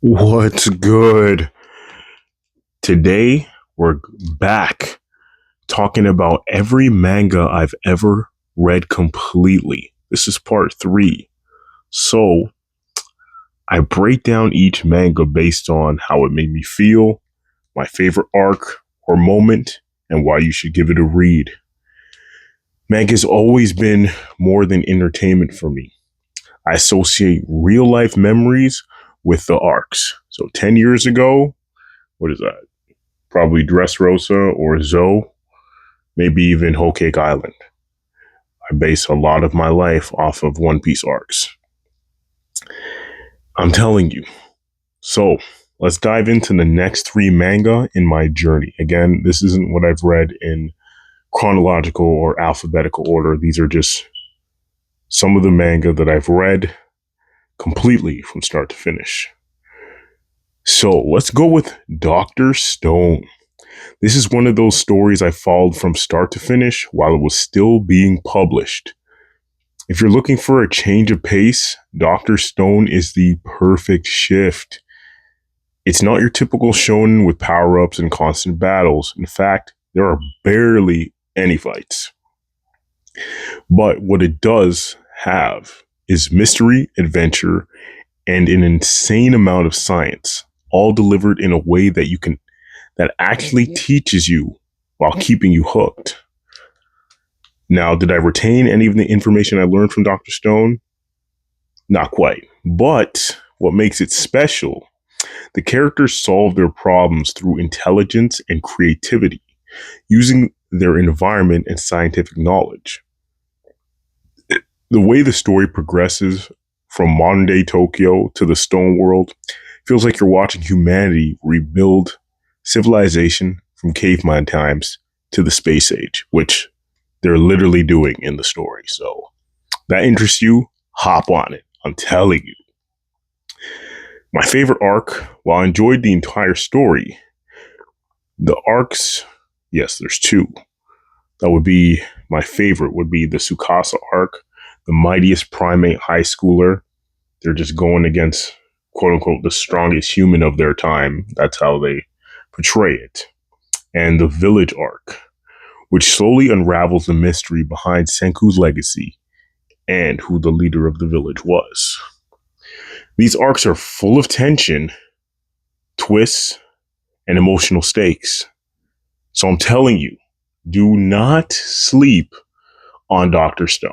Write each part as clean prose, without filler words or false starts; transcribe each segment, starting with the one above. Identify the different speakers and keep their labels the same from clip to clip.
Speaker 1: What's good? Today, we're back talking about every manga I've ever read completely. This is part three. So, I break down each manga based on how it made me feel, my favorite arc or moment, and why you should give it a read. Manga's always been more than entertainment for me. I associate real life memories with the arcs. So, 10 years ago, what is that? Probably Dressrosa or Zoe, maybe even Whole Cake Island. I base a lot of my life off of One Piece arcs. I'm telling you. So let's dive into the next three manga in my journey. Again, this isn't what I've read in chronological or alphabetical order. These are just some of the manga that I've read completely from start to finish. So let's go with Dr. Stone. This is one of those stories I followed from start to finish while it was still being published. If you're looking for a change of pace, Dr. Stone is the perfect shift. It's not your typical shonen with power-ups and constant battles. In fact, there are barely any fights. But what it does have is mystery, adventure, and an insane amount of science, all delivered in a way that actually teaches you while keeping you hooked. Now, did I retain any of the information I learned from Dr. Stone? Not quite. But what makes it special, the characters solve their problems through intelligence and creativity, using their environment and scientific knowledge. The way the story progresses from modern day Tokyo to the Stone World feels like you're watching humanity rebuild civilization from caveman times to the space age, which they're literally doing in the story. So that interests you, hop on it. I'm telling you. My favorite arc, while I enjoyed the entire story, the arcs, yes, there's two. That would be my favorite, would be the Tsukasa arc, the mightiest primate high schooler. They're just going against, quote unquote, the strongest human of their time. That's how they portray it. And the village arc, which slowly unravels the mystery behind Senku's legacy and who the leader of the village was. These arcs are full of tension, twists, and emotional stakes. So I'm telling you, do not sleep on Dr. Stone.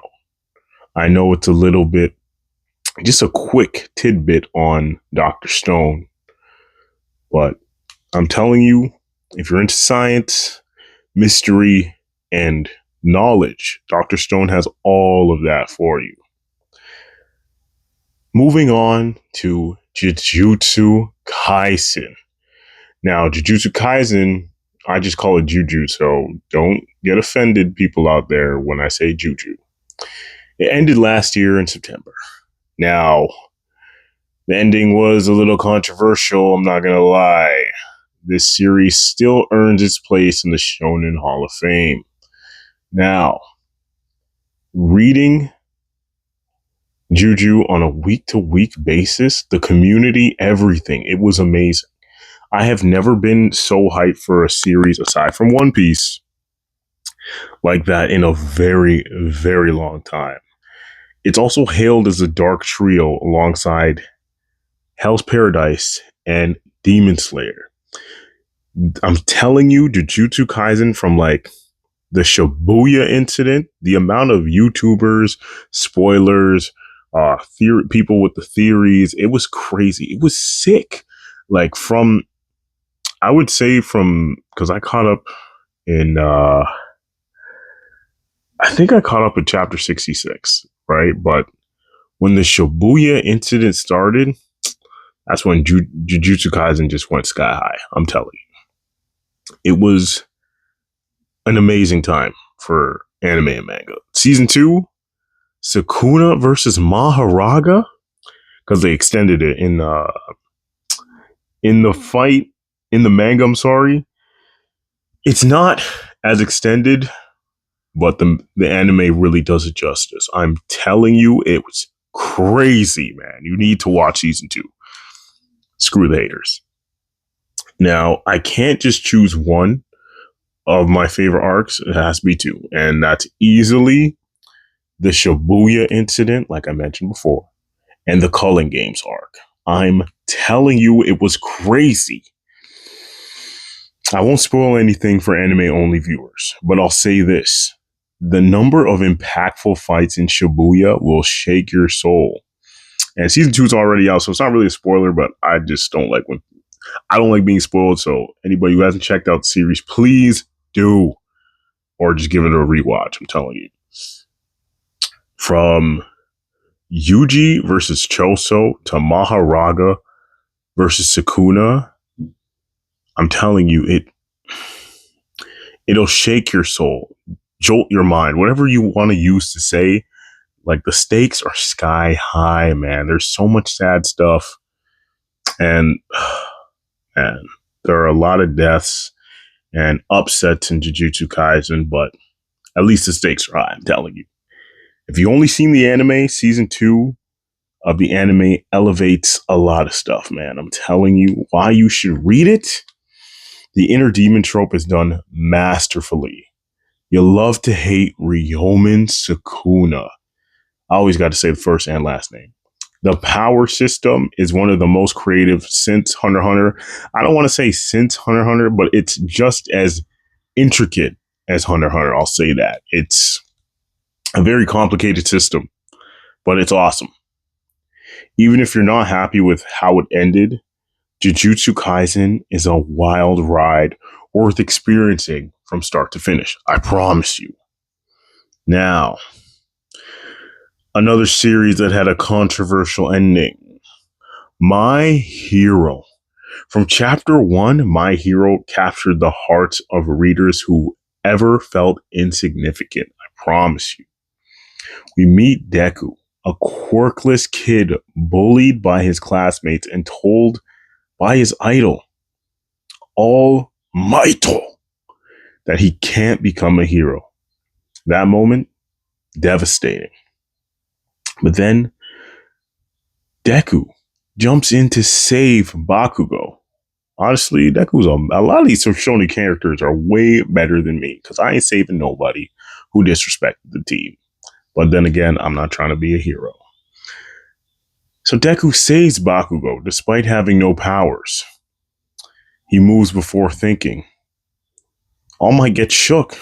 Speaker 1: I know it's a little bit, just a quick tidbit on Dr. Stone, but I'm telling you, if you're into science, mystery, and knowledge, Dr. Stone has all of that for you. Moving on to Jujutsu Kaisen. Now, Jujutsu Kaisen, I just call it Juju, so don't get offended, people out there, when I say Juju. It ended last year in September. Now, the ending was a little controversial, I'm not gonna lie. This series still earns its place in the Shonen Hall of Fame. Now, reading Juju on a week-to-week basis, the community, everything, it was amazing. I have never been so hyped for a series, aside from One Piece, like that in a very, very long time. It's also hailed as a dark trio alongside Hell's Paradise and Demon Slayer. I'm telling you, Jujutsu Kaisen, from like the Shibuya incident, the amount of YouTubers, spoilers, people with the theories, it was crazy. It was sick. Like I would say because I caught up in, I think I caught up in chapter 66, right? But when the Shibuya incident started, that's when Jujutsu Kaisen just went sky high. I'm telling you. It was an amazing time for anime and manga. Season 2, Sukuna versus Maharaga, because they extended it in the fight in the manga. I'm sorry, it's not as extended, but the anime really does it justice. I'm telling you, it was crazy, man. You need to watch season 2. Screw the haters. Now, I can't just choose one of my favorite arcs. It has to be two. And that's easily the Shibuya incident, like I mentioned before, and the Culling Games arc. I'm telling you, it was crazy. I won't spoil anything for anime only viewers, but I'll say this. The number of impactful fights in Shibuya will shake your soul. And season 2 is already out, so it's not really a spoiler, but I just don't like when I don't like being spoiled. So anybody who hasn't checked out the series, please do. Or just give it a rewatch, I'm telling you. From Yuji versus Choso to Maharaga versus Sukuna, I'm telling you, it'll shake your soul, jolt your mind, whatever you want to use to say. Like, the stakes are sky high, man. There's so much sad stuff. And man, there are a lot of deaths and upsets in Jujutsu Kaisen, but at least the stakes are high, I'm telling you. If you only seen the anime, season 2 of the anime elevates a lot of stuff, man. I'm telling you why you should read it. The inner demon trope is done masterfully. You love to hate Ryomen Sukuna. I always got to say the first and last name. The power system is one of the most creative since Hunter x Hunter. I don't want to say since Hunter x Hunter, but it's just as intricate as Hunter x Hunter. I'll say that. It's a very complicated system, but it's awesome. Even if you're not happy with how it ended, Jujutsu Kaisen is a wild ride worth experiencing from start to finish. I promise you. Now, another series that had a controversial ending. My Hero. From chapter 1, My Hero captured the hearts of readers who ever felt insignificant. I promise you. We meet Deku, a quirkless kid bullied by his classmates and told by his idol, All Mighto, that he can't become a hero. That moment, devastating. But then Deku jumps in to save Bakugo. Honestly, a lot of these shonen characters are way better than me because I ain't saving nobody who disrespected the team. But then again, I'm not trying to be a hero. So Deku saves Bakugo despite having no powers. He moves before thinking. All Might gets shook.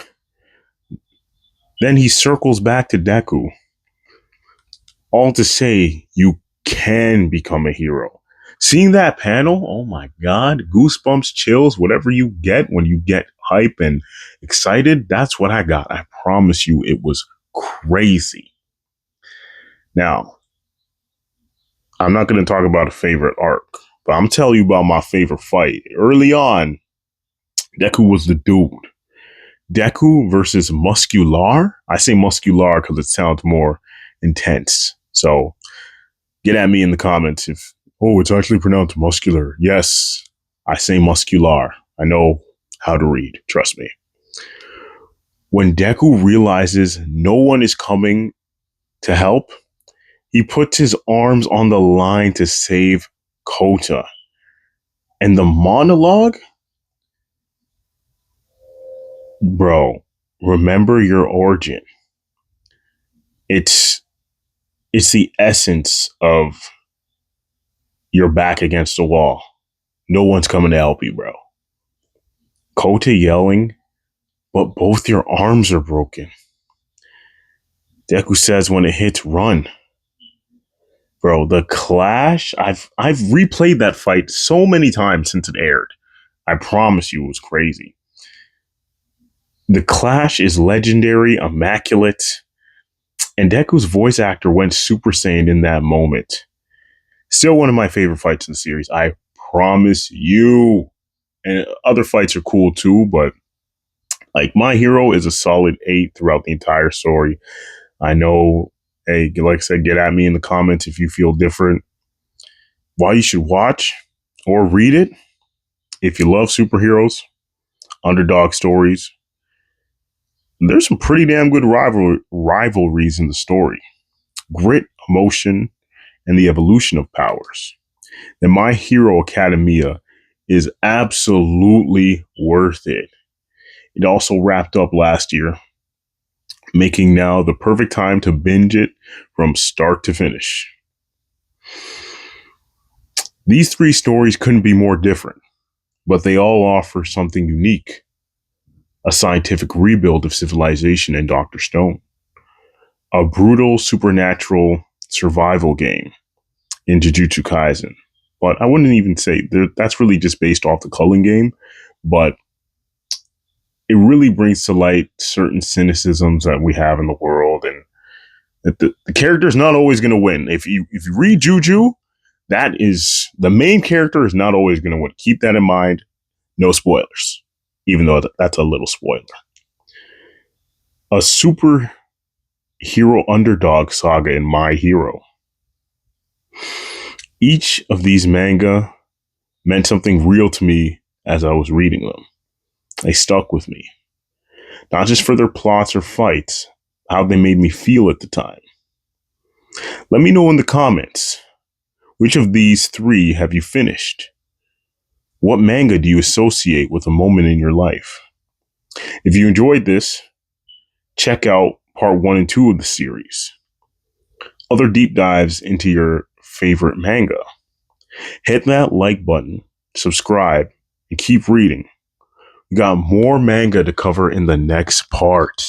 Speaker 1: Then he circles back to Deku. All to say, you can become a hero. Seeing that panel, oh my God, goosebumps, chills, whatever you get when you get hype and excited, that's what I got. I promise you, it was crazy. Now, I'm not going to talk about a favorite arc, but I'm telling you about my favorite fight. Early on, Deku was the dude. Deku versus Muscular. I say Muscular because it sounds more intense. So get at me in the comments if, it's actually pronounced muscular. Yes, I say Muscular. I know how to read. Trust me. When Deku realizes no one is coming to help, he puts his arms on the line to save Kota. And the monologue? Bro, remember your origin. It's the essence of your back against the wall. No one's coming to help you, bro. Kota yelling, but both your arms are broken. Deku says when it hits, run. Bro, the clash, I've replayed that fight so many times since it aired. I promise you it was crazy. The clash is legendary, immaculate, and Deku's voice actor went Super Saiyan in that moment. Still one of my favorite fights in the series, I promise you. And other fights are cool too, but like My Hero is a solid 8 throughout the entire story. I know, hey, like I said, get at me in the comments if you feel different. Why you should watch or read it if you love superheroes, underdog stories. There's some pretty damn good rivalries in the story. Grit, emotion, and the evolution of powers. then My Hero Academia is absolutely worth it. It also wrapped up last year, making now the perfect time to binge it from start to finish. These three stories couldn't be more different, but they all offer something unique: a scientific rebuild of civilization in Dr. Stone, a brutal supernatural survival game in Jujutsu Kaisen. But I wouldn't even say that's really just based off the culling game, but it really brings to light certain cynicisms that we have in the world, and that the character is not always going to win. If you read Juju, that is the main character is not always going to win. Keep that in mind. No spoilers, even though that's a little spoiler. A superhero underdog saga in My Hero. Each of these manga meant something real to me as I was reading them. They stuck with me, not just for their plots or fights, how they made me feel at the time. Let me know in the comments, which of these three have you finished? What manga do you associate with a moment in your life? If you enjoyed this, check out part 1 and 2 of the series. Other deep dives into your favorite manga. Hit that like button, subscribe, and keep reading. We got more manga to cover in the next part.